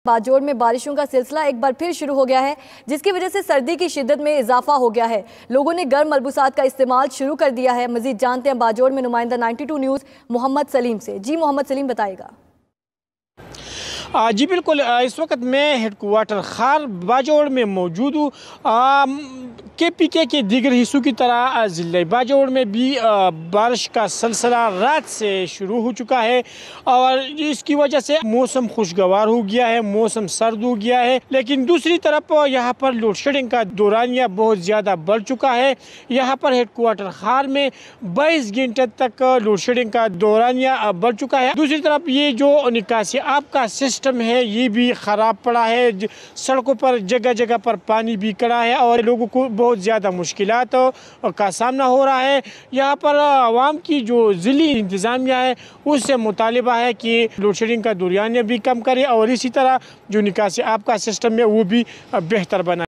باجوڑ میں بارشوں کا سلسلہ ایک بار پھر شروع ہو گیا ہے، جس کی وجہ سے سردی کی شدت میں اضافہ ہو گیا ہے۔ لوگوں نے گرم ملبوسات کا استعمال شروع کر دیا ہے۔ مزید جانتے ہیں باجوڑ میں نمائندہ 92 نیوز محمد سلیم سے۔ جی محمد سلیم بتائے گا۔ جی بالکل، اس وقت میں ہیڈ کوارٹر خار باجوڑ میں موجود ہوں۔ کے پی کے دیگر حصوں کی طرح ضلع باجوڑ میں بھی بارش کا سلسلہ رات سے شروع ہو چکا ہے اور اس کی وجہ سے موسم خوشگوار ہو گیا ہے، موسم سرد ہو گیا ہے، لیکن دوسری طرف یہاں پر لوڈ شیڈنگ کا دورانیہ بہت زیادہ بڑھ چکا ہے۔ یہاں پر ہیڈ کوارٹر خار میں 22 گھنٹے تک لوڈ شیڈنگ کا دورانیہ بڑھ چکا ہے۔ دوسری طرف یہ جو نکاسی آب کا سسٹم ہے یہ بھی خراب پڑا ہے، سڑکوں پر جگہ جگہ پر پانی بھی کڑا ہے اور لوگوں کو بہت زیادہ مشکلات کا سامنا ہو رہا ہے۔ یہاں پر عوام کی جو ضلعی انتظامیہ ہے اس سے مطالبہ ہے کہ لوڈ شیڈنگ کا دورانیہ بھی کم کرے اور اسی طرح جو نکاسی آب کا سسٹم ہے وہ بھی بہتر بنائے۔